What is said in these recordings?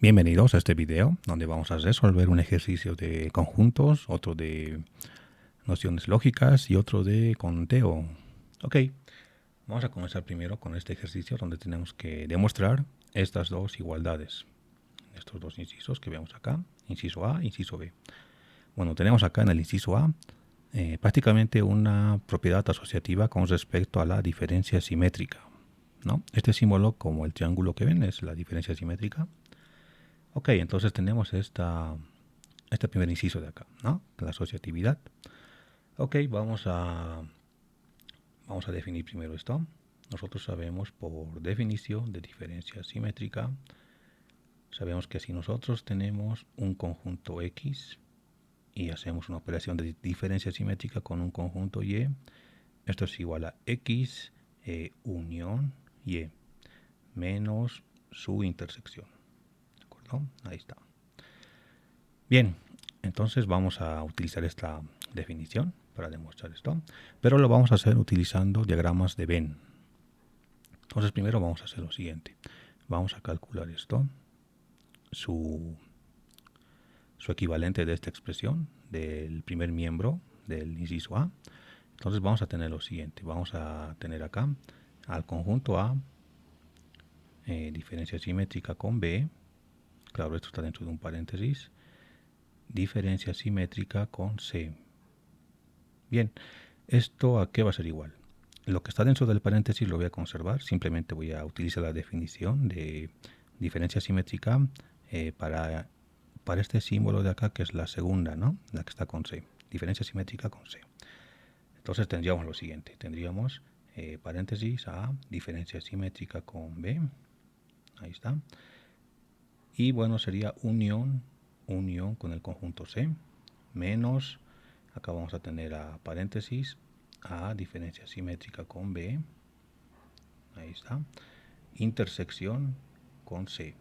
Bienvenidos a este video donde vamos a resolver un ejercicio de conjuntos, otro de nociones lógicas y otro de conteo. Ok, vamos a comenzar primero con este ejercicio donde tenemos que demostrar estas dos igualdades. Estos dos incisos que vemos acá, inciso A, inciso B. Bueno, tenemos acá en el inciso A prácticamente una propiedad asociativa con respecto a la diferencia simétrica, ¿no? Este símbolo, como el triángulo que ven, es la diferencia simétrica. Ok, entonces tenemos este primer inciso de acá, ¿no? La asociatividad. Ok, vamos a definir primero esto. Nosotros sabemos por definición de diferencia simétrica, sabemos que si nosotros tenemos un conjunto X y hacemos una operación de diferencia simétrica con un conjunto Y, esto es igual a X unión Y menos su intersección. ¿De acuerdo? Ahí está. Bien, entonces vamos a utilizar esta definición para demostrar esto, pero lo vamos a hacer utilizando diagramas de Venn. Entonces primero vamos a hacer lo siguiente. Vamos a calcular esto, su equivalente de esta expresión del primer miembro del inciso A. Entonces vamos a tener lo siguiente. Vamos a tener acá al conjunto A, diferencia simétrica con B. Claro, esto está dentro de un paréntesis. Diferencia simétrica con C. Bien, ¿esto a qué va a ser igual? Lo que está dentro del paréntesis lo voy a conservar, simplemente voy a utilizar la definición de diferencia simétrica para este símbolo de acá, que es la segunda, ¿no? La que está con C, diferencia simétrica con C. Entonces tendríamos lo siguiente, tendríamos paréntesis A, diferencia simétrica con B, ahí está. Y bueno, sería unión con el conjunto C, menos, acá vamos a tener a paréntesis A, diferencia simétrica con B, ahí está, intersección con C.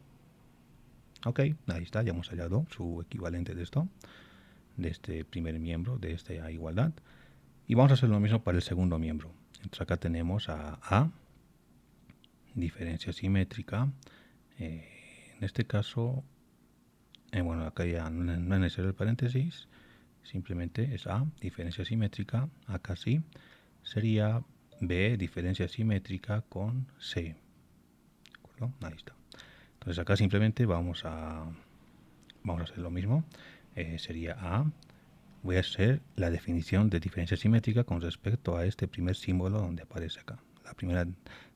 Ok, ahí está, ya hemos hallado su equivalente de esto, de este primer miembro, de esta igualdad. Y vamos a hacer lo mismo para el segundo miembro. Entonces acá tenemos a diferencia simétrica, en este caso, bueno, acá ya no es necesario el paréntesis, simplemente es A, diferencia simétrica, acá sí, sería B, diferencia simétrica con C. ¿De acuerdo? Ahí está. Entonces acá simplemente vamos a hacer lo mismo. Sería A, voy a hacer la definición de diferencia simétrica con respecto a este primer símbolo donde aparece acá, la primera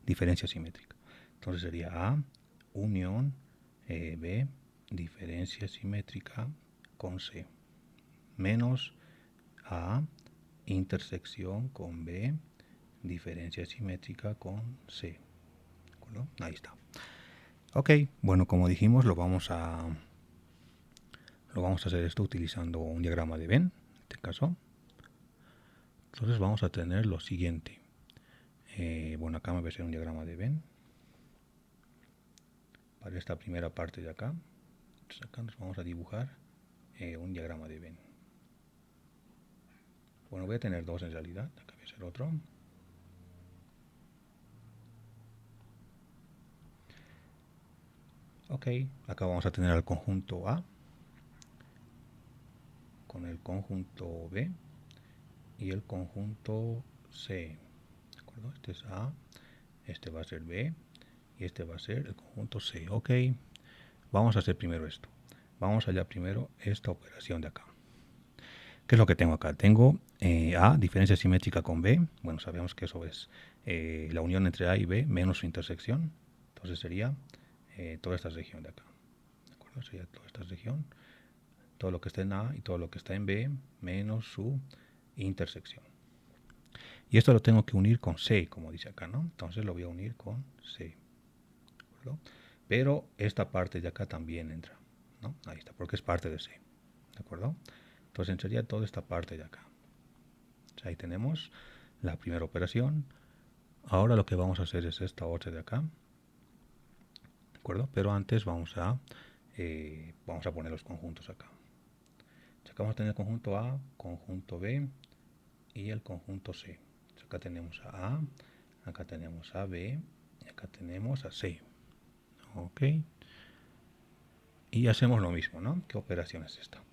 diferencia simétrica. Entonces sería A, unión, B, diferencia simétrica con C, menos A, intersección con B, diferencia simétrica con C. ¿De acuerdo? Ahí está. Ok, bueno, como dijimos, lo vamos a hacer esto utilizando un diagrama de Venn, en este caso. Entonces vamos a tener lo siguiente. Bueno, acá me voy a hacer un diagrama de Venn para esta primera parte de acá. Entonces acá nos vamos a dibujar un diagrama de Venn. Bueno, voy a tener dos en realidad. Acá voy a hacer otro. Ok, acá vamos a tener el conjunto A con el conjunto B y el conjunto C. ¿De acuerdo? Este es A, este va a ser B y este va a ser el conjunto C. Ok, vamos a hacer primero esto. Vamos allá primero esta operación de acá. ¿Qué es lo que tengo acá? Tengo A, diferencia simétrica con B. Bueno, sabemos que eso es la unión entre A y B menos su intersección. Entonces sería toda esta región de acá. ¿De acuerdo? Sería toda esta región. Todo lo que está en A y todo lo que está en B menos su intersección. Y esto lo tengo que unir con C, como dice acá, ¿no? Entonces lo voy a unir con C. ¿De acuerdo? Pero esta parte de acá también entra, ¿no? Ahí está, porque es parte de C. ¿De acuerdo? Entonces entraría toda esta parte de acá. Ahí tenemos la primera operación. Ahora lo que vamos a hacer es esta otra de acá. ¿De acuerdo? Pero antes vamos a poner los conjuntos acá. Acá vamos a tener el conjunto A, conjunto B y el conjunto C. Acá tenemos a A, acá tenemos a B y acá tenemos a C. Ok. Y hacemos lo mismo, ¿no? ¿Qué operación es esta?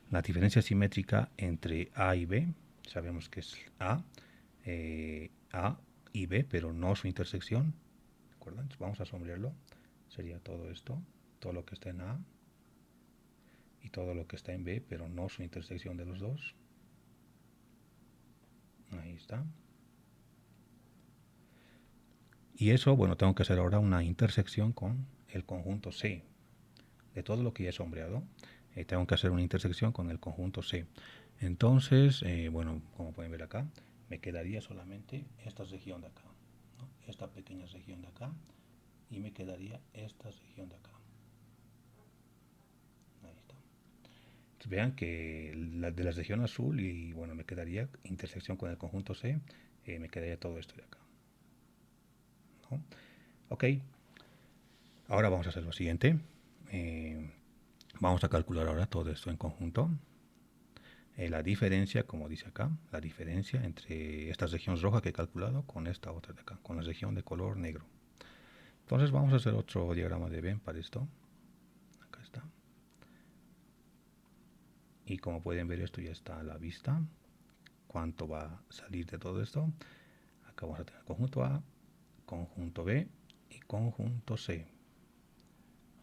La diferencia simétrica entre A y B, sabemos que es A y B, pero no su intersección. ¿De acuerdo? Entonces vamos a sombrearlo. Sería todo esto, todo lo que está en A y todo lo que está en B, pero no su intersección de los dos. Ahí está. Y eso, bueno, tengo que hacer ahora una intersección con el conjunto C. De todo lo que ya he sombreado, tengo que hacer una intersección con el conjunto C. Entonces, bueno, como pueden ver acá, me quedaría solamente esta región de acá, ¿no? Esta pequeña región de acá, y me quedaría esta región de acá. Ahí está. Entonces, vean que de la región azul, y bueno, me quedaría intersección con el conjunto C, me quedaría todo esto de acá, ¿no? Ok, ahora vamos a hacer lo siguiente. Vamos a calcular ahora todo esto en conjunto. La diferencia, como dice acá, la diferencia entre esta región roja que he calculado con esta otra de acá, con la región de color negro. Entonces vamos a hacer otro diagrama de Venn para esto. Acá está. Y como pueden ver, esto ya está a la vista. ¿Cuánto va a salir de todo esto? Acá vamos a tener conjunto A, conjunto B y conjunto C.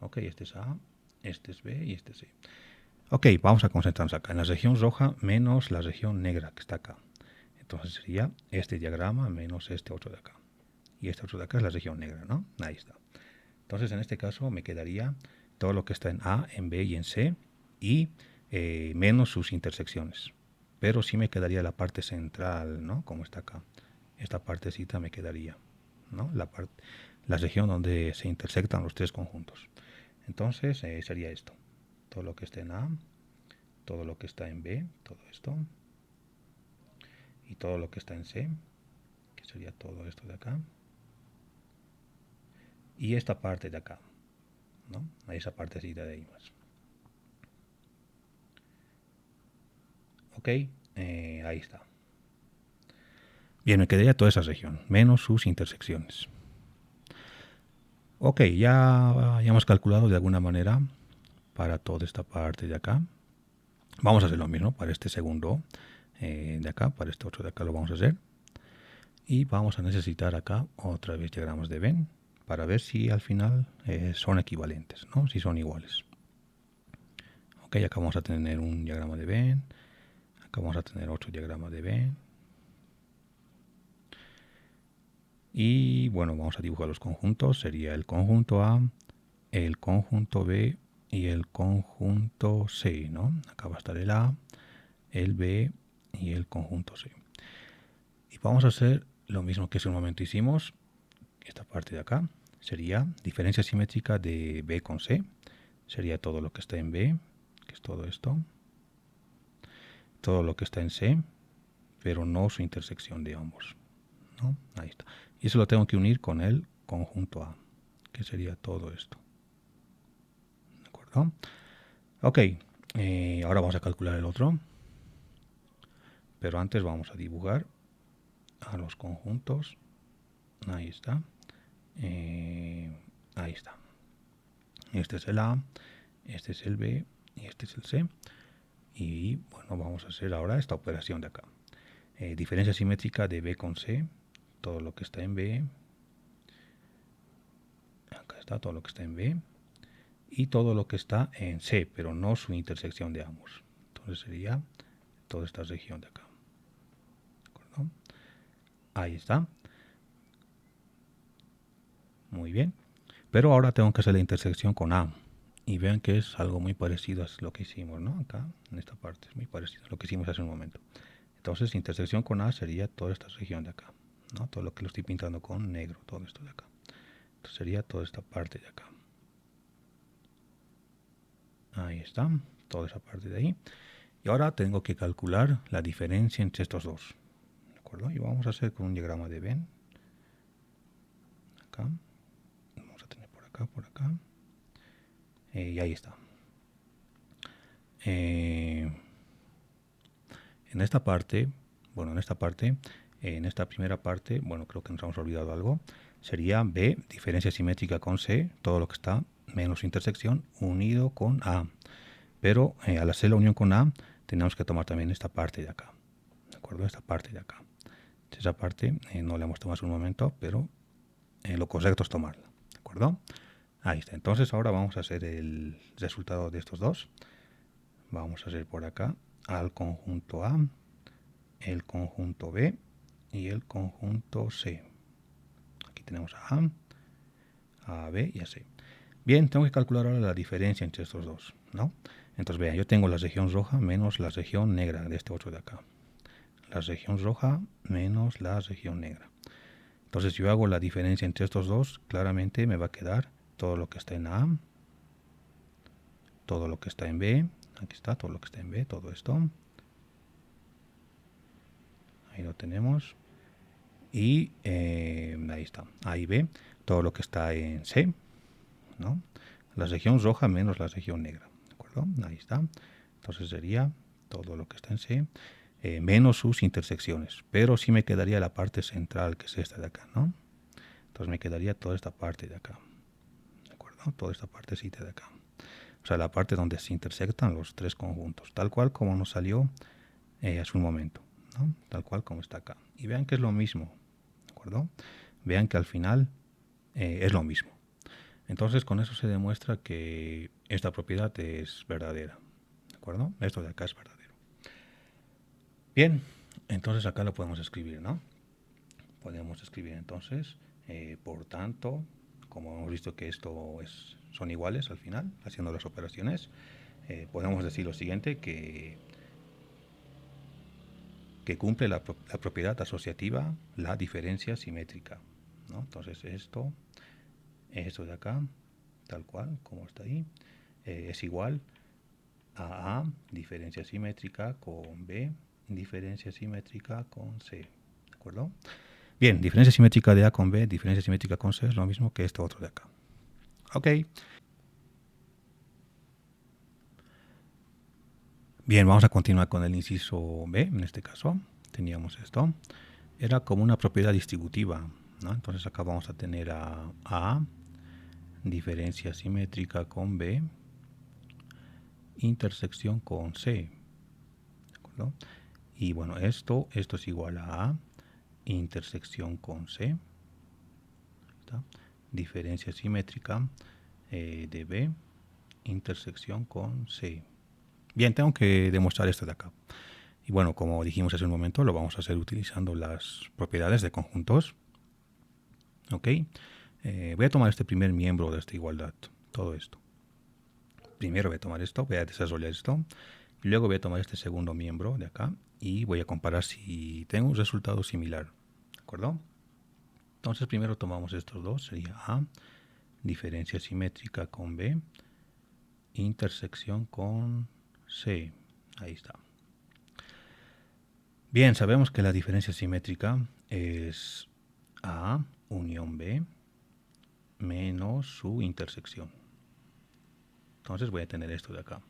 Ok, este es A, este es B y este es C. Ok, vamos a concentrarnos acá en la región roja menos la región negra que está acá. Entonces sería este diagrama menos este otro de acá. Y este otro de acá es la región negra, ¿no? Ahí está. Entonces en este caso me quedaría todo lo que está en A, en B y en C y menos sus intersecciones. Pero sí me quedaría la parte central, ¿no? Como está acá. Esta partecita me quedaría, ¿no? La región donde se intersectan los tres conjuntos. Entonces sería esto. Todo lo que está en A, todo lo que está en B, todo esto. Y todo lo que está en C, que sería todo esto de acá. Y esta parte de acá, ¿no? Esa partecita de ahí más. Ok, ahí está. Bien, me quedaría toda esa región, menos sus intersecciones. Ok, ya hemos calculado de alguna manera para toda esta parte de acá. Vamos a hacer lo mismo para este segundo de acá, para este otro de acá lo vamos a hacer. Y vamos a necesitar acá otra vez diagramas de Venn para ver si al final son equivalentes, ¿no? Si son iguales. Ok, acá vamos a tener un diagrama de Venn. Acá vamos a tener otro diagrama de Venn. Y bueno, vamos a dibujar los conjuntos. Sería el conjunto A, el conjunto B y el conjunto C, ¿no? Acá va a estar el A, el B y el conjunto C. Y vamos a hacer lo mismo que hace un momento hicimos. Esta parte de acá sería diferencia simétrica de B con C. Sería todo lo que está en B, que es todo esto. Todo lo que está en C, pero no su intersección de ambos, ¿no? Ahí está. Y eso lo tengo que unir con el conjunto A, que sería todo esto. ¿De acuerdo? Ok, ahora vamos a calcular el otro. Pero antes vamos a dibujar a los conjuntos. Ahí está. Ahí está. Este es el A, este es el B y este es el C. Y bueno, vamos a hacer ahora esta operación de acá. Diferencia simétrica de B con C. Todo lo que está en B. Acá está todo lo que está en B. Y todo lo que está en C, pero no su intersección de ambos. Entonces sería toda esta región de acá. ¿De acuerdo? Ahí está. Muy bien. Pero ahora tengo que hacer la intersección con A. Y vean que es algo muy parecido a lo que hicimos, ¿no? Acá, en esta parte, es muy parecido a lo que hicimos hace un momento. Entonces, intersección con A sería toda esta región de acá, ¿no? Todo lo que lo estoy pintando con negro, todo esto de acá. Entonces sería toda esta parte de acá. Ahí está, toda esa parte de ahí. Y ahora tengo que calcular la diferencia entre estos dos. ¿De acuerdo? Y vamos a hacer con un diagrama de Venn. Acá. Vamos a tener por acá, por acá. Y ahí está. En esta parte, bueno, en esta primera parte, bueno, creo que nos hemos olvidado algo. Sería B, diferencia simétrica con C, todo lo que está menos intersección unido con A. Pero al hacer la unión con A, tenemos que tomar también esta parte de acá. ¿De acuerdo? Esta parte de acá. Esa parte no la hemos tomado hace un momento, pero lo correcto es tomarla. ¿De acuerdo? Ahí está. Entonces ahora vamos a hacer el resultado de estos dos. Vamos a hacer por acá al conjunto A, el conjunto B y el conjunto C. Aquí tenemos a A, B y a C. Bien, tengo que calcular ahora la diferencia entre estos dos, ¿no? Entonces, vean, yo tengo la región roja menos la región negra de este otro de acá. La región roja menos la región negra. Entonces, yo hago la diferencia entre estos dos, claramente me va a quedar todo lo que está en A, todo lo que está en B, aquí está, todo lo que está en B, todo esto. Ahí lo tenemos. Y ahí está, A y B, todo lo que está en C, ¿no? La región roja menos la región negra, ¿de acuerdo? Ahí está. Entonces sería todo lo que está en C, menos sus intersecciones. Pero sí me quedaría la parte central, que es esta de acá, ¿no? Entonces me quedaría toda esta parte de acá, ¿de acuerdo? Toda esta partecita de acá. O sea, la parte donde se intersectan los tres conjuntos, tal cual como nos salió hace un momento, ¿no? Tal cual como está acá. Y vean que es lo mismo, ¿de acuerdo? Vean que al final es lo mismo. Entonces con eso se demuestra que esta propiedad es verdadera, ¿de acuerdo? Esto de acá es verdadero. Bien, entonces acá lo podemos escribir, ¿no? Podemos escribir entonces, por tanto, como hemos visto que esto son iguales al final, haciendo las operaciones, podemos decir lo siguiente, que cumple la propiedad asociativa, la diferencia simétrica, ¿no? Entonces esto de acá, tal cual, como está ahí, es igual a A, diferencia simétrica, con B, diferencia simétrica con C. ¿De acuerdo? Bien, diferencia simétrica de A con B, diferencia simétrica con C es lo mismo que esto otro de acá. Ok. Bien, vamos a continuar con el inciso B, en este caso. Teníamos esto. Era como una propiedad distributiva, ¿no? Entonces acá vamos a tener a diferencia simétrica con B, intersección con C. ¿De acuerdo? Y bueno, esto es igual a A, intersección con C. ¿Está? Diferencia simétrica de B, intersección con C. Bien, tengo que demostrar esto de acá. Y bueno, como dijimos hace un momento, lo vamos a hacer utilizando las propiedades de conjuntos. Ok. Voy a tomar este primer miembro de esta igualdad, todo esto. Primero voy a tomar esto, voy a desarrollar esto. Y luego voy a tomar este segundo miembro de acá y voy a comparar si tengo un resultado similar. ¿De acuerdo? Entonces primero tomamos estos dos, sería A, diferencia simétrica con B, intersección con C. Ahí está. Bien, sabemos que la diferencia simétrica es A unión B menos su intersección. Entonces voy a tener esto de acá.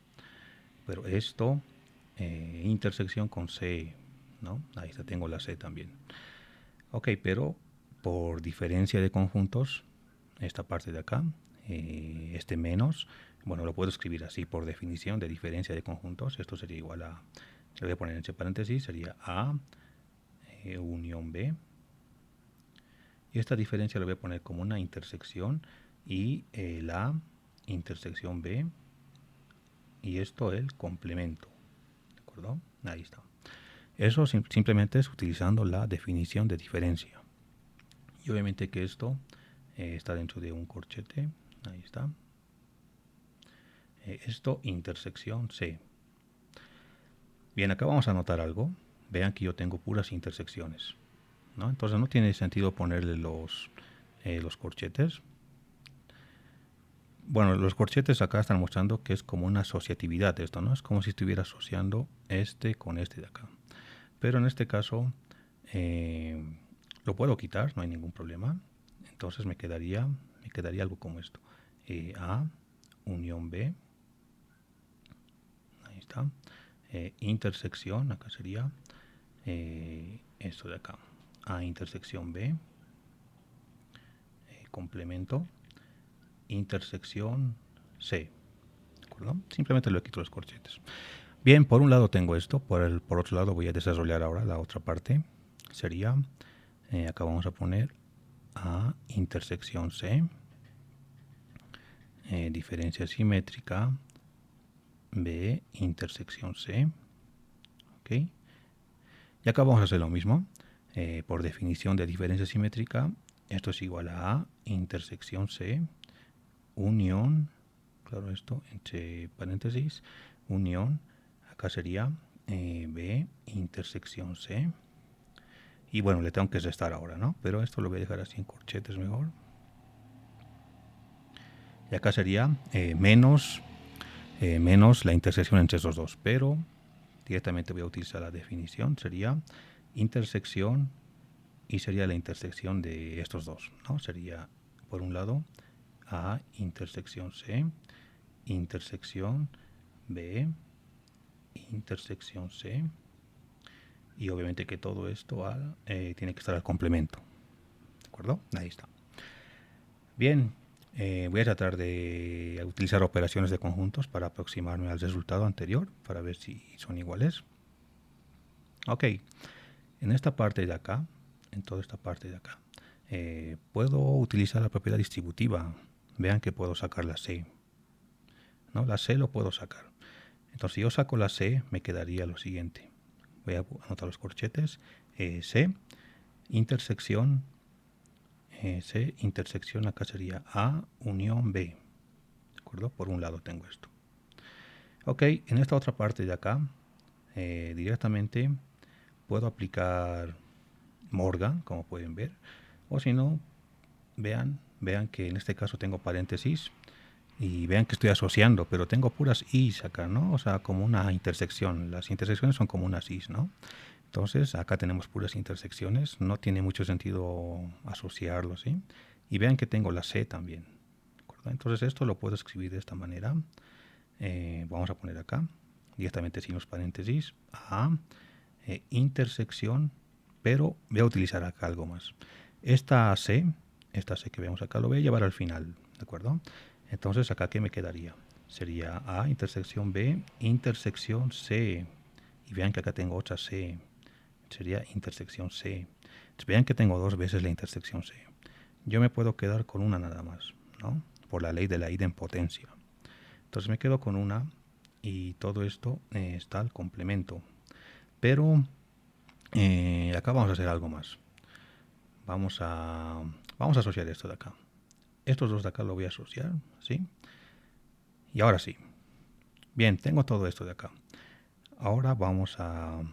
Pero esto, intersección con C, ¿no? Ahí está, tengo la C también. Ok, pero por diferencia de conjuntos, esta parte de acá, este menos, bueno, lo puedo escribir así por definición de diferencia de conjuntos. Esto sería igual a, le voy a poner entre paréntesis, sería A unión B. Y esta diferencia lo voy a poner como una intersección y la intersección B y esto el complemento. ¿De acuerdo? Ahí está. Eso simplemente es utilizando la definición de diferencia. Y obviamente que esto está dentro de un corchete. Ahí está. Esto intersección C. Bien, acá vamos a anotar algo. Vean que yo tengo puras intersecciones, ¿no? Entonces no tiene sentido ponerle los corchetes. Bueno, los corchetes acá están mostrando que es como una asociatividad esto, ¿no? Es como si estuviera asociando este con este de acá. Pero en este caso lo puedo quitar, no hay ningún problema. Entonces me quedaría algo como esto. A unión B. Ahí está. Intersección, acá sería esto de acá. A intersección B. Complemento. intersección C. ¿De acuerdo? Simplemente le quito los corchetes. Bien, por un lado tengo esto, por otro lado voy a desarrollar ahora la otra parte. Sería, acá vamos a poner A intersección C, diferencia simétrica, B intersección C. ¿Ok? Y acá vamos a hacer lo mismo. Por definición de diferencia simétrica, esto es igual a intersección C, unión, claro, esto entre paréntesis, unión, acá sería B intersección C. Y bueno, le tengo que restar ahora, ¿no? Pero esto lo voy a dejar así en corchetes mejor. Y acá sería menos la intersección entre esos dos. Pero directamente voy a utilizar la definición. Sería intersección y sería la intersección de estos dos, ¿no? Sería, por un lado, A intersección C, intersección B, intersección C. Y obviamente que todo esto tiene que estar al complemento. ¿De acuerdo? Ahí está. Bien, voy a tratar de utilizar operaciones de conjuntos para aproximarme al resultado anterior, para ver si son iguales. Ok, en esta parte de acá, en toda esta parte de acá, puedo utilizar la propiedad distributiva. Vean que puedo sacar la C, ¿no? La C lo puedo sacar. Entonces, si yo saco la C, me quedaría lo siguiente. Voy a anotar los corchetes. C, intersección, C, intersección, acá sería A, unión B. ¿De acuerdo? Por un lado tengo esto. Ok, en esta otra parte de acá, directamente puedo aplicar Morgan, como pueden ver. O si no, vean que en este caso tengo paréntesis y vean que estoy asociando, pero tengo puras i's acá, ¿no? O sea, como una intersección. Las intersecciones son como unas i's, ¿no? Entonces, acá tenemos puras intersecciones. No tiene mucho sentido asociarlo, ¿sí? Y vean que tengo la C también. ¿De acuerdo? Entonces, esto lo puedo escribir de esta manera. Vamos a poner acá, directamente sin los paréntesis, A, intersección, pero voy a utilizar acá algo más. Esta C que vemos acá, lo voy a llevar al final, ¿de acuerdo? Entonces, acá, ¿qué me quedaría? Sería A, intersección B, intersección C. Y vean que acá tengo otra C. Sería intersección C. Entonces, vean que tengo dos veces la intersección C. Yo me puedo quedar con una nada más, ¿no? Por la ley de la idempotencia. Entonces me quedo con una y todo esto está al complemento. Pero acá vamos a hacer algo más. Vamos a asociar esto de acá. Estos dos de acá lo voy a asociar, ¿sí? Y ahora sí. Bien, tengo todo esto de acá. Ahora vamos a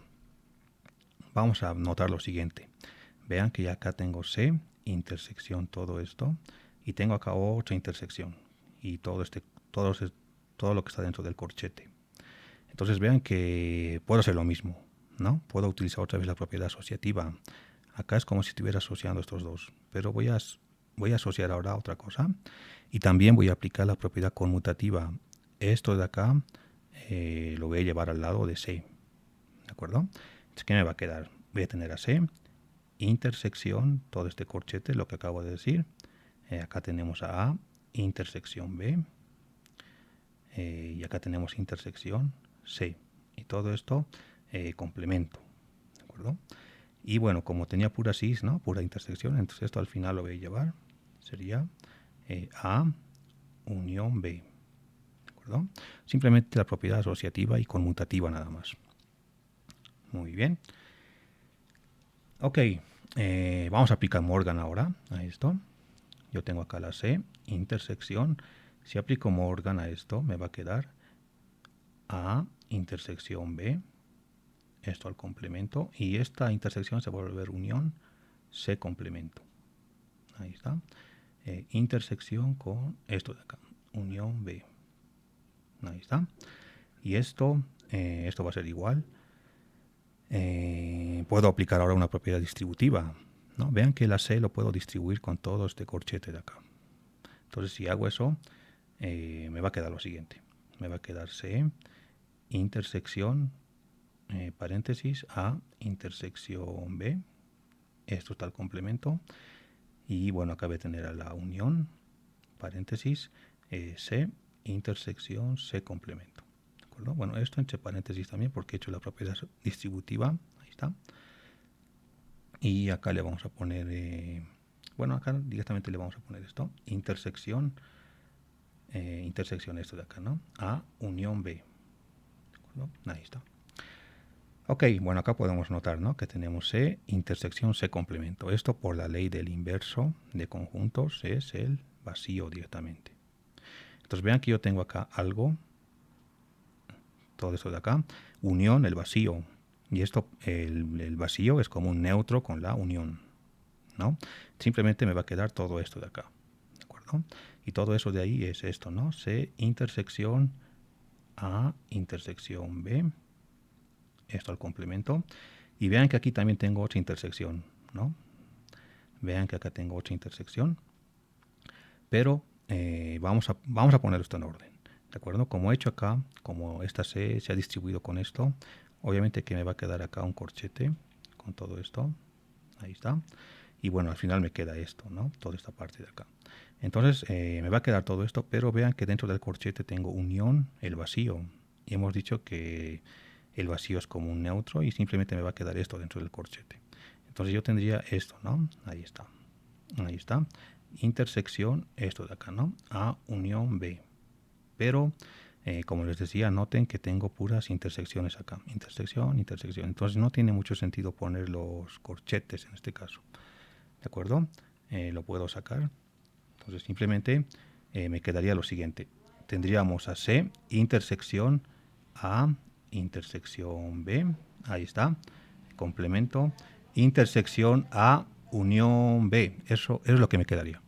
notar lo siguiente. Vean que ya acá tengo C, intersección, todo esto. Y tengo acá otra intersección. Y todo lo que está dentro del corchete. Entonces vean que puedo hacer lo mismo, ¿no? Puedo utilizar otra vez la propiedad asociativa. Acá es como si estuviera asociando estos dos, pero voy a asociar ahora otra cosa y también voy a aplicar la propiedad conmutativa. Esto de acá lo voy a llevar al lado de C, ¿de acuerdo? Entonces, ¿qué me va a quedar? Voy a tener a C, intersección, todo este corchete, lo que acabo de decir. Acá tenemos a intersección B, y acá tenemos intersección C. Y todo esto complemento. ¿De acuerdo? Y bueno, como tenía pura cis, ¿no? Pura intersección, entonces esto al final lo voy a llevar. Sería A unión B. ¿De acuerdo? Simplemente la propiedad asociativa y conmutativa nada más. Muy bien. Ok, vamos a aplicar Morgan ahora a esto. Yo tengo acá la C, intersección. Si aplico Morgan a esto, me va a quedar A intersección B, esto al complemento, y esta intersección se va a volver unión C complemento. Ahí está. Intersección con esto de acá, unión B. Ahí está. Y esto va a ser igual. Puedo aplicar ahora una propiedad distributiva, ¿no? Vean que la C lo puedo distribuir con todo este corchete de acá. Entonces, si hago eso, me va a quedar lo siguiente. Me va a quedar C, intersección, paréntesis, A, intersección B. Esto está al complemento. Y bueno, acá voy a tener a la unión, paréntesis, C intersección C complemento. ¿De acuerdo? Bueno, esto entre paréntesis también porque he hecho la propiedad distributiva. Ahí está. Y acá le vamos a poner, bueno, acá directamente le vamos a poner esto, intersección, intersección esto de acá, ¿no? A unión B. ¿De acuerdo? Ahí está. Ok, bueno, acá podemos notar, ¿no?, que tenemos C intersección C complemento. Esto por la ley del inverso de conjuntos es el vacío directamente. Entonces vean que yo tengo acá algo, todo esto de acá, unión, el vacío. Y esto, el vacío es como un neutro con la unión, ¿no? Simplemente me va a quedar todo esto de acá, ¿de acuerdo? Y todo eso de ahí es esto, ¿no? C intersección A intersección B. Esto al complemento. Y vean que aquí también tengo otra intersección, ¿no? Vean que acá tengo otra intersección. Pero vamos a poner esto en orden, ¿de acuerdo? Como he hecho acá, como esta C se ha distribuido con esto, obviamente que me va a quedar acá un corchete con todo esto. Ahí está. Y bueno, al final me queda esto, ¿no? Toda esta parte de acá. Entonces me va a quedar todo esto, pero vean que dentro del corchete tengo unión, el vacío. Y hemos dicho que el vacío es como un neutro y simplemente me va a quedar esto dentro del corchete. Entonces yo tendría esto, ¿no? Ahí está. Ahí está. Intersección, esto de acá, ¿no? A unión B. Pero, como les decía, noten que tengo puras intersecciones acá. Intersección, intersección. Entonces no tiene mucho sentido poner los corchetes en este caso. ¿De acuerdo? Lo puedo sacar. Entonces simplemente me quedaría lo siguiente. Tendríamos a C, intersección A, intersección B. Ahí está. Complemento. Intersección A, unión B. Eso es lo que me quedaría.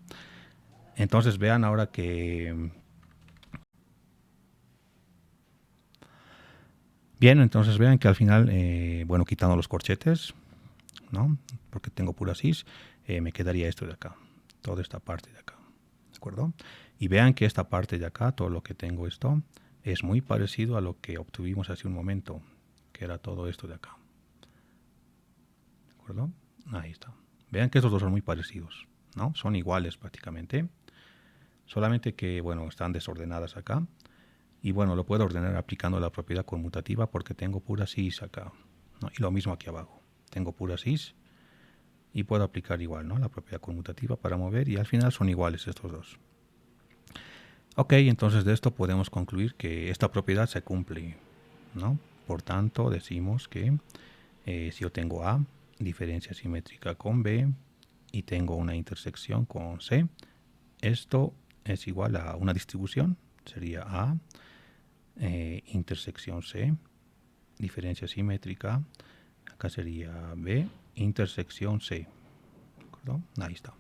Entonces vean ahora que... Bien, entonces vean que al final, bueno, quitando los corchetes, ¿no? Porque tengo pura cis, me quedaría esto de acá. Toda esta parte de acá. ¿De acuerdo? Y vean que esta parte de acá, todo lo que tengo esto, es muy parecido a lo que obtuvimos hace un momento, que era todo esto de acá. ¿De acuerdo? Ahí está. Vean que estos dos son muy parecidos, ¿no? Son iguales prácticamente. Solamente que, bueno, están desordenadas acá. Y bueno, lo puedo ordenar aplicando la propiedad conmutativa porque tengo pura cis acá, ¿no? Y lo mismo aquí abajo. Tengo pura cis y puedo aplicar igual, ¿no?, la propiedad conmutativa para mover y al final son iguales estos dos. Ok, entonces de esto podemos concluir que esta propiedad se cumple, ¿no? Por tanto, decimos que si yo tengo A, diferencia simétrica con B y tengo una intersección con C, esto es igual a una distribución, sería A, intersección C, diferencia simétrica, acá sería B, intersección C. ¿De acuerdo? Ahí está.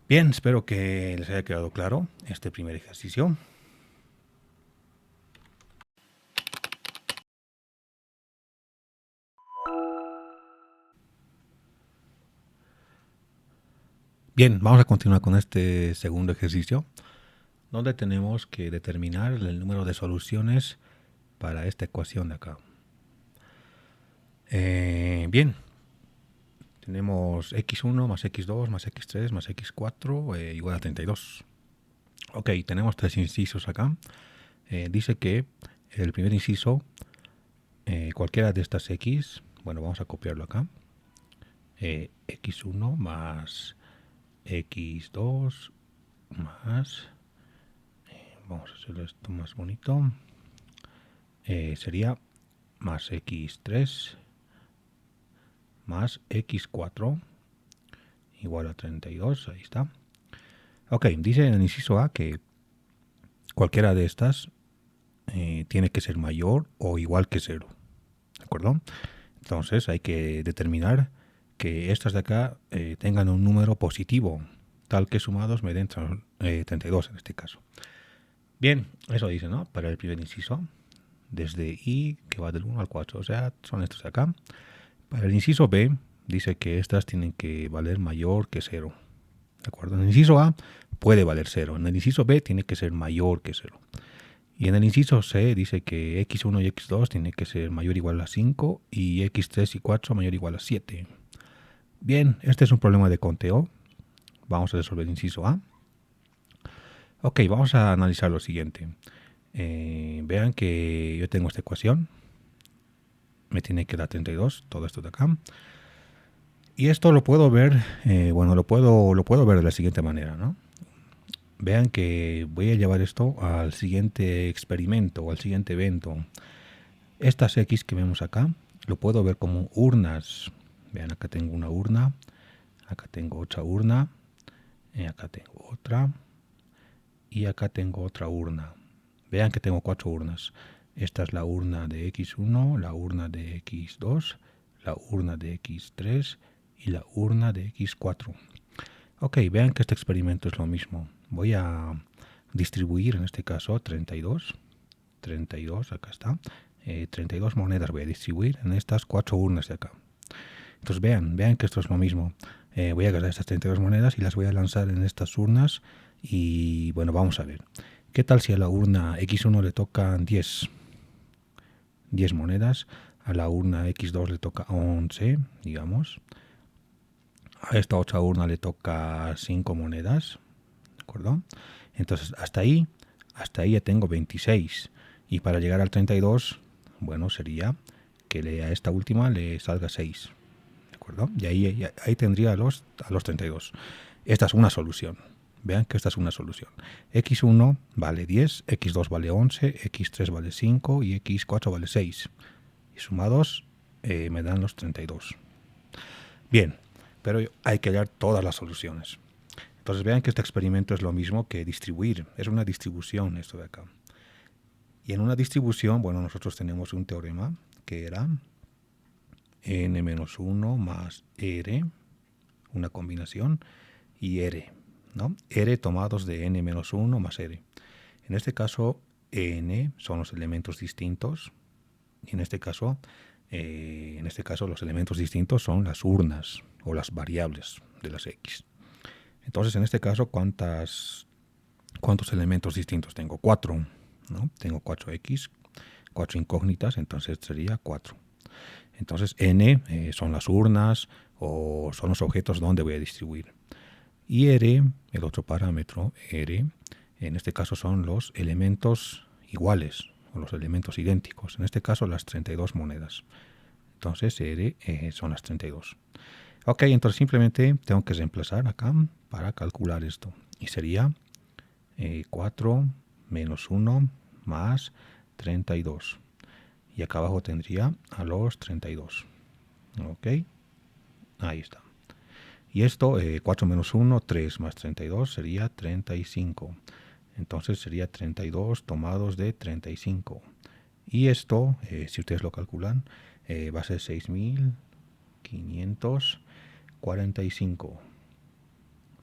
Bien, espero que les haya quedado claro este primer ejercicio. Bien, vamos a continuar con este segundo ejercicio, donde tenemos que determinar el número de soluciones para esta ecuación de acá. Bien, tenemos x1 más x2 más x3 más x4 igual a 32. Ok, tenemos tres incisos acá. Dice que el primer inciso, cualquiera de estas x, bueno, vamos a copiarlo acá, x1 más x2 más, vamos a hacer esto más bonito, sería más x3 más x4 igual a 32, ahí está. Ok, dice en el inciso A que cualquiera de estas tiene que ser mayor o igual que 0, ¿de acuerdo? Entonces hay que determinar que estas de acá tengan un número positivo, tal que sumados me den 32 en este caso. Bien, eso dice, ¿no? Para el primer inciso, desde i que va del 1 al 4, o sea, son estos de acá. Para el inciso B, dice que estas tienen que valer mayor que 0. ¿De acuerdo? En el inciso A puede valer 0. En el inciso B tiene que ser mayor que 0. Y en el inciso C dice que x1 y x2 tiene que ser mayor o igual a 5 y x3 y 4 mayor o igual a 7. Bien, este es un problema de conteo. Vamos a resolver el inciso A. Ok, vamos a analizar lo siguiente. Vean que yo tengo esta ecuación. Me tiene que dar 32, todo esto de acá. Y esto lo puedo ver, bueno, lo puedo ver de la siguiente manera, ¿no? Vean que voy a llevar esto al siguiente experimento o al siguiente evento. Estas X que vemos acá, lo puedo ver como urnas. Vean, acá tengo una urna, acá tengo otra urna, acá tengo otra y acá tengo otra urna. Vean que tengo 4 urnas. Esta es la urna de X1, la urna de X2, la urna de X3 y la urna de X4. Ok, vean que este experimento es lo mismo. Voy a distribuir en este caso 32, acá está. 32 monedas voy a distribuir en estas 4 urnas de acá. Entonces vean que esto es lo mismo. Voy a agarrar estas 32 monedas y las voy a lanzar en estas urnas y bueno, vamos a ver. ¿Qué tal si a la urna X1 le tocan 10 monedas? A la urna X2 le toca 11, digamos. A esta otra urna le toca 5 monedas, ¿de acuerdo? Entonces hasta ahí ya tengo 26. Y para llegar al 32, bueno, sería que a esta última le salga 6, ¿de acuerdo? Y ahí tendría a los 32. Esta es una solución. Vean que esta es una solución. X1 vale 10, X2 vale 11, X3 vale 5 y X4 vale 6. Y sumados me dan los 32. Bien, pero hay que hallar todas las soluciones. Entonces vean que este experimento es lo mismo que distribuir. Es una distribución esto de acá. Y en una distribución, bueno, nosotros tenemos un teorema que era n-1 más r, una combinación, y r, ¿no? R tomados de n-1 más r. En este caso, n son los elementos distintos, y en este caso los elementos distintos son las urnas o las variables de las x. Entonces, en este caso, ¿cuántos elementos distintos tengo? 4, ¿no? Tengo 4x, 4 incógnitas, entonces sería 4. Entonces, n son las urnas o son los objetos donde voy a distribuir. Y r, el otro parámetro, r, en este caso son los elementos iguales o los elementos idénticos. En este caso, las 32 monedas. Entonces, r son las 32. Ok, entonces simplemente tengo que reemplazar acá para calcular esto. Y sería 4 menos 1 más 32. Y acá abajo tendría a los 32. Ok, ahí está. Y esto, 4 menos 1, 3 más 32 sería 35. Entonces sería 32 tomados de 35. Y esto, si ustedes lo calculan, va a ser 6.545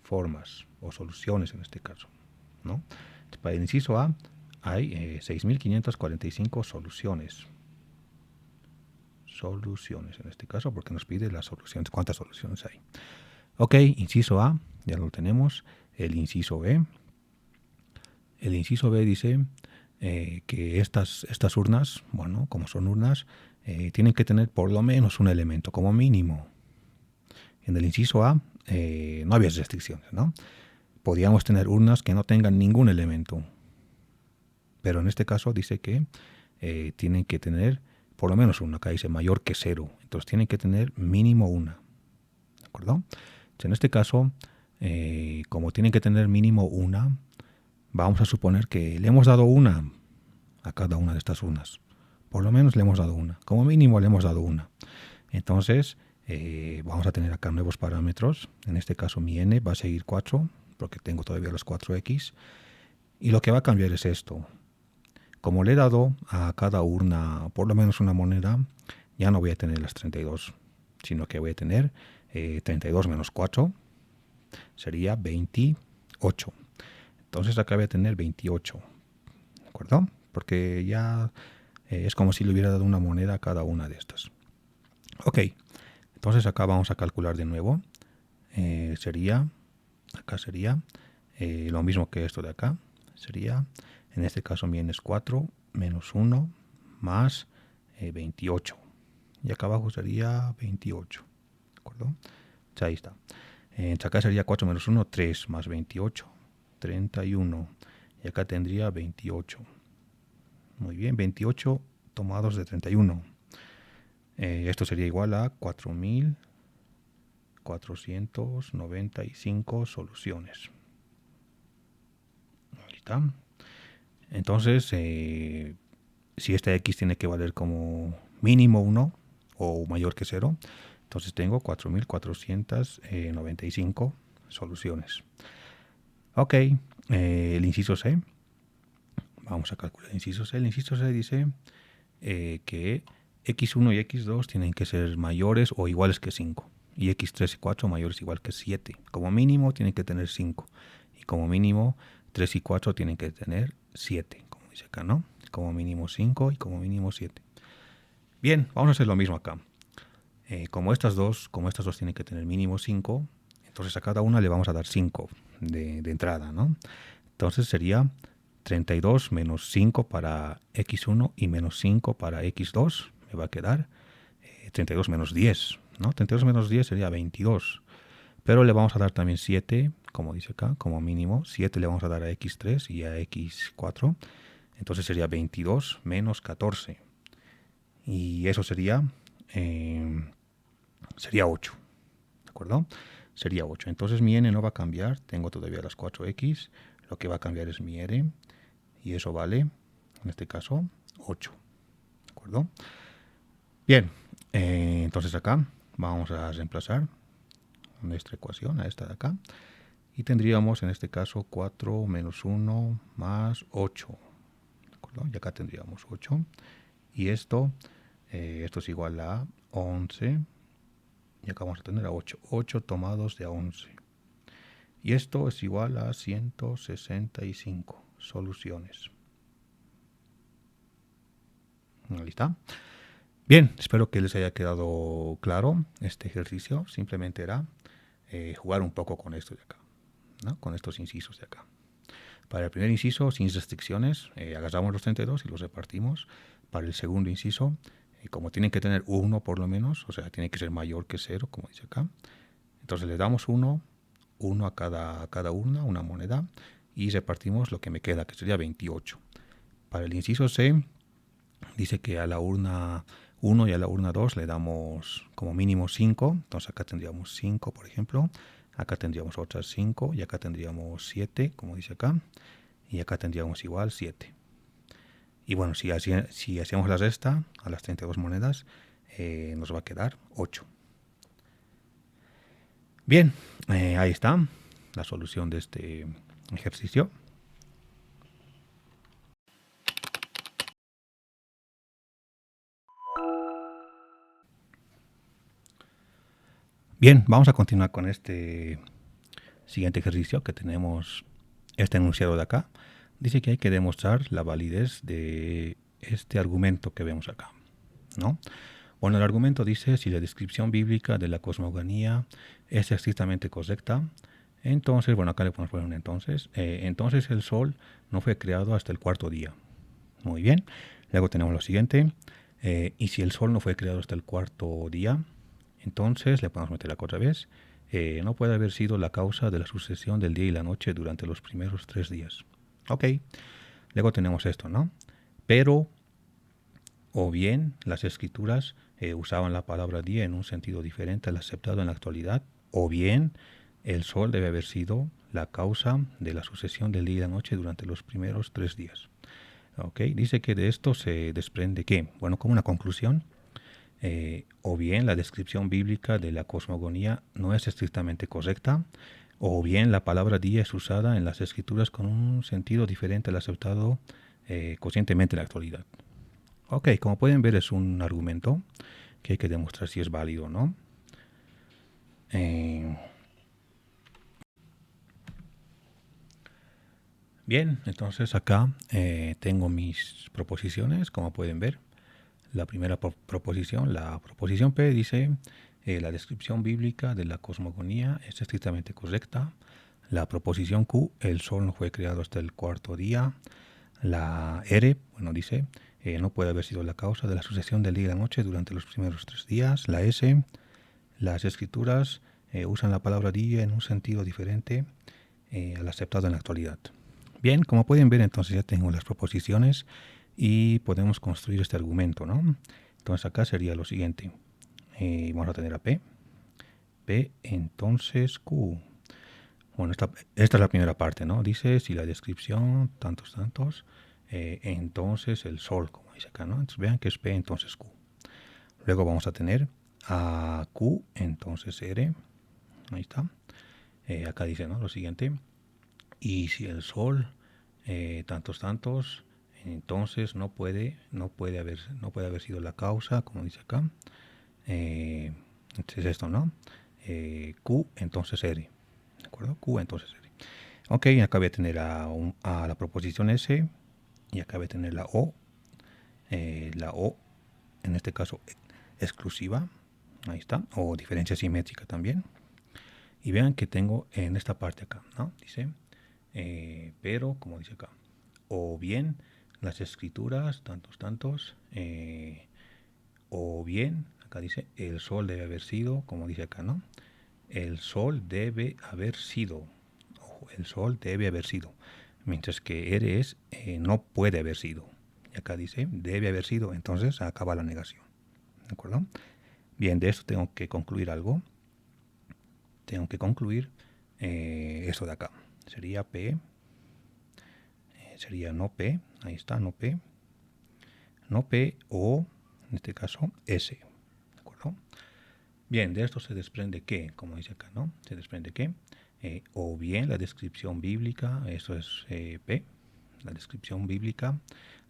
formas o soluciones en este caso, ¿no? Para el inciso A hay 6.545 soluciones. Soluciones en este caso, porque nos pide las soluciones. ¿Cuántas soluciones hay? Ok, inciso A, ya lo tenemos. El inciso B. El inciso B dice que estas urnas, bueno, como son urnas, tienen que tener por lo menos un elemento, como mínimo. En el inciso A no había restricciones, ¿no? Podíamos tener urnas que no tengan ningún elemento. Pero en este caso dice que tienen que tener por lo menos una. Acá dice mayor que 0. Entonces tienen que tener mínimo una. ¿De acuerdo? Entonces, en este caso, como tienen que tener mínimo una, vamos a suponer que le hemos dado una a cada una de estas urnas. Por lo menos le hemos dado una. Como mínimo le hemos dado una. Entonces, vamos a tener acá nuevos parámetros. En este caso mi n va a seguir 4, porque tengo todavía los 4x. Y lo que va a cambiar es esto. Como le he dado a cada urna por lo menos una moneda, ya no voy a tener las 32, sino que voy a tener 32 menos 4, sería 28. Entonces acá voy a tener 28, ¿de acuerdo? Porque ya es como si le hubiera dado una moneda a cada una de estas. Ok, entonces acá vamos a calcular de nuevo. Acá sería lo mismo que esto de acá. Sería, en este caso mi n es 4 menos 1 más 28. Y acá abajo sería 28. ¿De acuerdo? Ahí está. Acá sería 4 menos 1, 3 más 28. 31. Y acá tendría 28. Muy bien, 28 tomados de 31. Esto sería igual a 4.495 soluciones. Ahí está. Entonces, si esta x tiene que valer como mínimo 1 o mayor que 0, entonces tengo 4.495 soluciones. Ok, el inciso C. Vamos a calcular el inciso C. El inciso C dice que x1 y x2 tienen que ser mayores o iguales que 5. Y x3 y 4 mayores o igual que 7. Como mínimo tienen que tener 5. Y como mínimo 3 y 4 tienen que tener 7. Como dice acá, ¿no? Como mínimo 5 y como mínimo 7. Bien, vamos a hacer lo mismo acá. Como estas dos tienen que tener mínimo 5, entonces a cada una le vamos a dar 5 de entrada, ¿no? Entonces sería 32 menos 5 para x1 y menos 5 para x2. Me va a quedar 32 menos 10, ¿no? 32 menos 10 sería 22. Pero le vamos a dar también 7, como dice acá, como mínimo. 7 le vamos a dar a x3 y a x4. Entonces sería 22 menos 14. Y eso sería 8. ¿De acuerdo? Sería 8. Entonces mi n no va a cambiar. Tengo todavía las 4x. Lo que va a cambiar es mi r. Y eso vale, en este caso, 8. ¿De acuerdo? Bien. Entonces acá vamos a reemplazar nuestra ecuación a esta de acá. Y tendríamos en este caso 4 menos 1 más 8. ¿De acuerdo? Y acá tendríamos 8. Y esto es igual a 11. Y acá vamos a tener a 8. 8 tomados de a 11. Y esto es igual a 165 soluciones. Ahí está. Bien, espero que les haya quedado claro este ejercicio. Simplemente era jugar un poco con esto de acá, ¿no? Con estos incisos de acá. Para el primer inciso, sin restricciones, agarramos los 32 y los repartimos. Para el segundo inciso, como tienen que tener 1 por lo menos, o sea, tiene que ser mayor que 0, como dice acá. Entonces le damos 1 a cada una moneda, y repartimos lo que me queda, que sería 28. Para el inciso C, dice que a la urna 1 y a la urna 2 le damos como mínimo 5. Entonces acá tendríamos 5, por ejemplo. Acá tendríamos otras 5 y acá tendríamos 7, como dice acá. Y acá tendríamos igual 7. Y bueno, si hacemos la resta a las 32 monedas, nos va a quedar 8. Bien, ahí está la solución de este ejercicio. Bien, vamos a continuar con este siguiente ejercicio que tenemos este enunciado de acá. Dice que hay que demostrar la validez de este argumento que vemos acá, ¿no? Bueno, el argumento dice: si la descripción bíblica de la cosmogonía es estrictamente correcta, entonces, bueno, acá le podemos poner un entonces. Entonces el Sol no fue creado hasta el cuarto día. Muy bien. Luego tenemos lo siguiente. Y si el Sol no fue creado hasta el cuarto día, entonces le podemos meter acá otra vez. No puede haber sido la causa de la sucesión del día y la noche durante los primeros 3 días. Ok. Luego tenemos esto, ¿no? Pero, o bien las escrituras usaban la palabra día en un sentido diferente al aceptado en la actualidad, o bien el Sol debe haber sido la causa de la sucesión del día y la noche durante los primeros 3 días. Okay. Dice que de esto se desprende que, bueno, como una conclusión, o bien la descripción bíblica de la cosmogonía no es estrictamente correcta, o bien la palabra día es usada en las escrituras con un sentido diferente al aceptado conscientemente en la actualidad. Ok, como pueden ver, es un argumento que hay que demostrar si es válido o no. Bien, entonces acá tengo mis proposiciones, como pueden ver. La primera proposición, la proposición P, dice la descripción bíblica de la cosmogonía es estrictamente correcta. La proposición Q, el Sol no fue creado hasta el cuarto día. La R, bueno, dice no puede haber sido la causa de la sucesión del día y la noche durante los primeros 3 días. La S, las escrituras usan la palabra día en un sentido diferente al aceptado en la actualidad. Bien, como pueden ver, entonces ya tengo las proposiciones y podemos construir este argumento, ¿no? Entonces acá sería lo siguiente. Vamos a tener a P. P, entonces Q. Bueno, esta es la primera parte, ¿no? Dice si la descripción, tantos, entonces el sol, como dice acá, ¿no? Entonces vean que es P, entonces Q. Luego vamos a tener a Q, entonces R. Ahí está. Acá dice, ¿no? Lo siguiente. Y si el sol, tantos, entonces no puede haber sido la causa, como dice acá. Entonces esto, ¿no? Q, entonces R. ¿De acuerdo? Q, entonces R. Ok, acá voy a tener a la proposición S y acá voy a tener la O, en este caso exclusiva, ahí está, o diferencia simétrica también. Y vean que tengo en esta parte acá, ¿no? Dice, pero, como dice acá, o bien las escrituras, tantos, o bien, acá dice, el sol debe haber sido, como dice acá, ¿no? El sol debe haber sido, ojo, el sol debe haber sido, mientras que eres no puede haber sido. Y acá dice, debe haber sido, entonces acaba la negación. ¿De acuerdo? Bien, de esto tengo que concluir algo. Tengo que concluir esto de acá. Sería P, sería no P, ahí está, no P o, en este caso, S. ¿De acuerdo? Bien, de esto se desprende que, como dice acá, ¿no? Se desprende que, o bien la descripción bíblica, eso es P, la descripción bíblica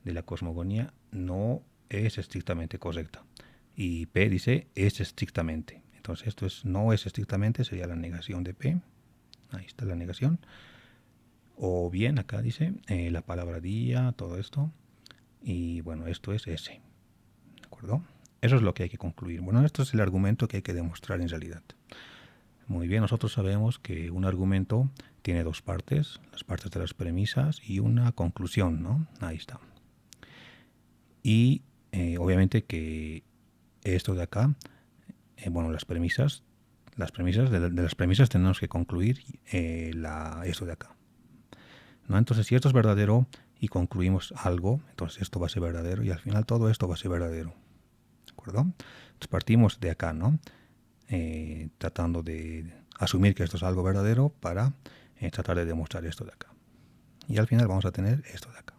de la cosmogonía no es estrictamente correcta. Y P dice es estrictamente. Entonces esto es no es estrictamente, sería la negación de P. Ahí está la negación. O bien acá dice la palabra día, todo esto. Y bueno, esto es S. ¿De acuerdo? Eso es lo que hay que concluir. Bueno, esto es el argumento que hay que demostrar en realidad. Muy bien, nosotros sabemos que un argumento tiene dos partes, las partes de las premisas y una conclusión, ¿no? Ahí está. Y obviamente que esto de acá, bueno, las premisas de las premisas tenemos que concluir esto de acá, ¿no? Entonces, si esto es verdadero y concluimos algo, entonces esto va a ser verdadero y al final todo esto va a ser verdadero. ¿De acuerdo? Entonces partimos de acá, ¿no? Tratando de asumir que esto es algo verdadero para tratar de demostrar esto de acá. Y al final vamos a tener esto de acá.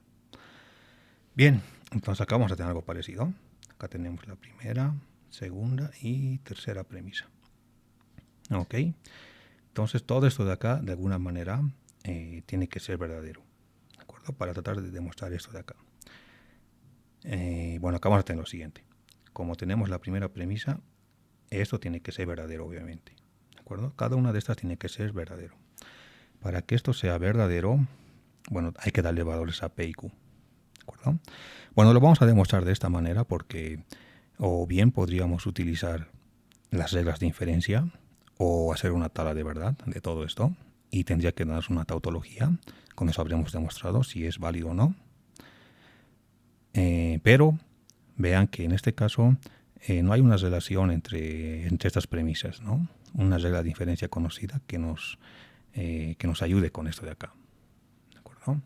Bien, entonces acá vamos a tener algo parecido. Acá tenemos la primera, segunda y tercera premisa. Ok, entonces todo esto de acá, de alguna manera, tiene que ser verdadero. ¿De acuerdo? Para tratar de demostrar esto de acá. Bueno, acá vamos a tener lo siguiente. Como tenemos la primera premisa, esto tiene que ser verdadero, obviamente. ¿De acuerdo? Cada una de estas tiene que ser verdadero. Para que esto sea verdadero, bueno, hay que darle valores a P y Q. ¿De acuerdo? Bueno, lo vamos a demostrar de esta manera porque o bien podríamos utilizar las reglas de inferencia o hacer una tabla de verdad de todo esto y tendría que darnos una tautología. Con eso habríamos demostrado si es válido o no. Pero vean que en este caso no hay una relación entre estas premisas, ¿no? Una regla de inferencia conocida que nos ayude con esto de acá. ¿De acuerdo?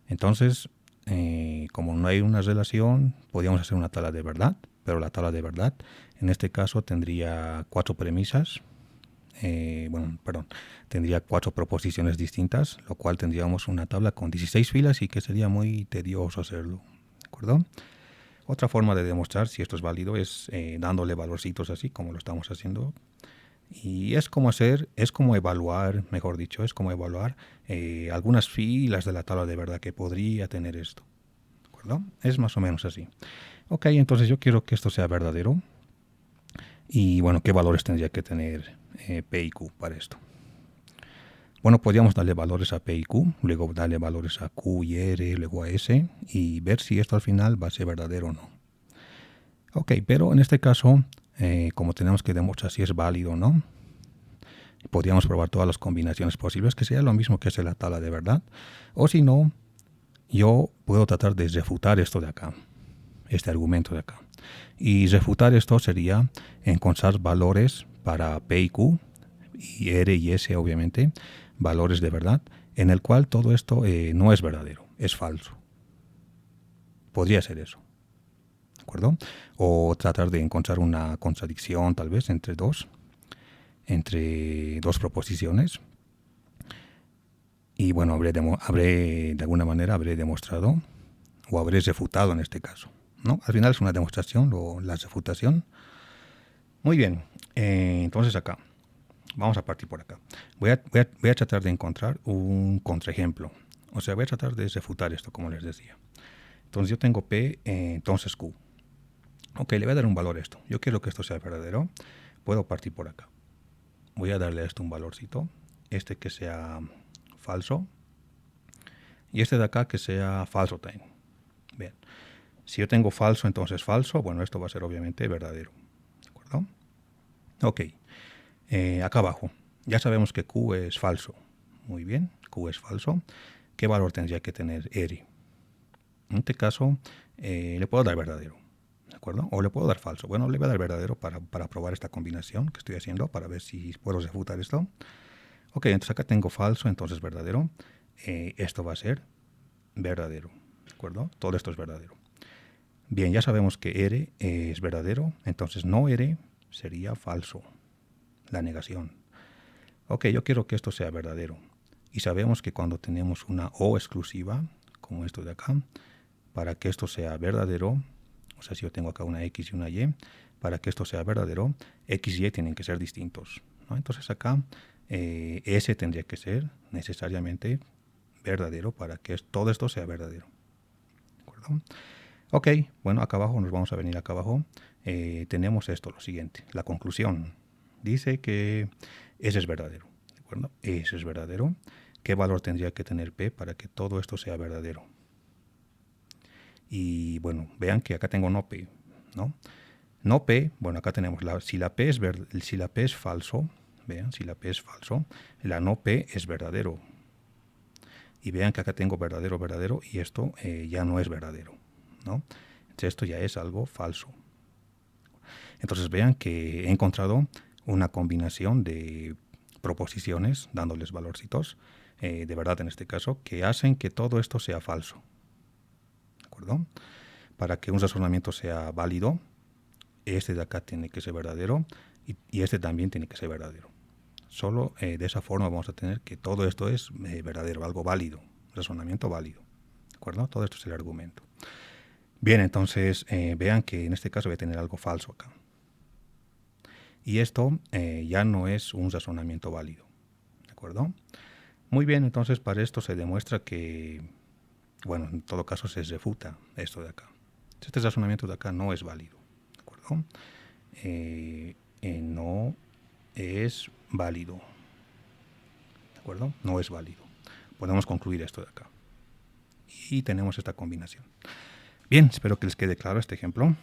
Entonces, como no hay una relación, podríamos hacer una tabla de verdad, pero la tabla de verdad en este caso tendría 4 premisas, tendría 4 proposiciones distintas, lo cual tendríamos una tabla con 16 filas y que sería muy tedioso hacerlo. ¿De acuerdo? Otra forma de demostrar si esto es válido es dándole valorcitos así como lo estamos haciendo. Y es como evaluar algunas filas de la tabla de verdad que podría tener esto. ¿De acuerdo? Es más o menos así. Ok, entonces yo quiero que esto sea verdadero. Y bueno, ¿qué valores tendría que tener P y Q para esto? Bueno, podríamos darle valores a P y Q, luego darle valores a Q y R, luego a S, y ver si esto al final va a ser verdadero o no. Ok, pero en este caso, como tenemos que demostrar si es válido o no, podríamos probar todas las combinaciones posibles, que sea lo mismo que hacer la tabla de verdad. O si no, yo puedo tratar de refutar esto de acá, este argumento de acá. Y refutar esto sería encontrar valores para P y Q, y R y S obviamente, valores de verdad, en el cual todo esto no es verdadero, es falso. Podría ser eso, ¿de acuerdo? O tratar de encontrar una contradicción tal vez entre dos proposiciones. Y bueno, de alguna manera habré demostrado o habré refutado en este caso, ¿no? Al final es una demostración o la refutación. Muy bien, entonces acá, vamos a partir por acá. Voy a tratar de encontrar un contraejemplo. O sea, voy a tratar de refutar esto, como les decía. Entonces yo tengo P, entonces Q. Ok, le voy a dar un valor a esto. Yo quiero que esto sea verdadero. Puedo partir por acá. Voy a darle a esto un valorcito. Este que sea falso. Y este de acá que sea falso también. Bien. Si yo tengo falso, entonces falso. Bueno, esto va a ser obviamente verdadero. ¿De acuerdo? Ok. Acá abajo. Ya sabemos que Q es falso. Muy bien. Q es falso. ¿Qué valor tendría que tener R? En este caso, le puedo dar verdadero. ¿De acuerdo? O le puedo dar falso. Bueno, le voy a dar verdadero para probar esta combinación que estoy haciendo, para ver si puedo refutar esto. Ok, entonces acá tengo falso, entonces verdadero. Esto va a ser verdadero. ¿De acuerdo? Todo esto es verdadero. Bien, ya sabemos que R es verdadero, entonces no R sería falso. La negación. Ok, yo quiero que esto sea verdadero. Y sabemos que cuando tenemos una O exclusiva, como esto de acá, para que esto sea verdadero, o sea, si yo tengo acá una X y una Y, para que esto sea verdadero, X y Y tienen que ser distintos, ¿no? Entonces acá S tendría que ser necesariamente verdadero para que todo esto sea verdadero. ¿De acuerdo? Ok, bueno, acá abajo nos vamos a venir acá abajo. Tenemos esto, lo siguiente, la conclusión. Dice que S es verdadero. ¿De acuerdo? S es verdadero. ¿Qué valor tendría que tener P para que todo esto sea verdadero? Y bueno, vean que acá tengo no P, ¿no? No P, bueno, acá tenemos, si la P es falso, vean, si la P es falso, la no P es verdadero. Y vean que acá tengo verdadero, verdadero, y esto ya no es verdadero, ¿no? Entonces esto ya es algo falso. Entonces vean que he encontrado una combinación de proposiciones, dándoles valorcitos, de verdad en este caso, que hacen que todo esto sea falso. ¿De acuerdo? Para que un razonamiento sea válido, este de acá tiene que ser verdadero y este también tiene que ser verdadero. Solo de esa forma vamos a tener que todo esto es verdadero, algo válido, razonamiento válido. ¿De acuerdo? Todo esto es el argumento. Bien, entonces vean que en este caso voy a tener algo falso acá. Y esto ya no es un razonamiento válido. ¿De acuerdo? Muy bien, entonces para esto se demuestra que, bueno, en todo caso se refuta esto de acá. Este razonamiento de acá no es válido. ¿De acuerdo? No es válido. ¿De acuerdo? No es válido. Podemos concluir esto de acá. Y tenemos esta combinación. Bien, espero que les quede claro este ejemplo.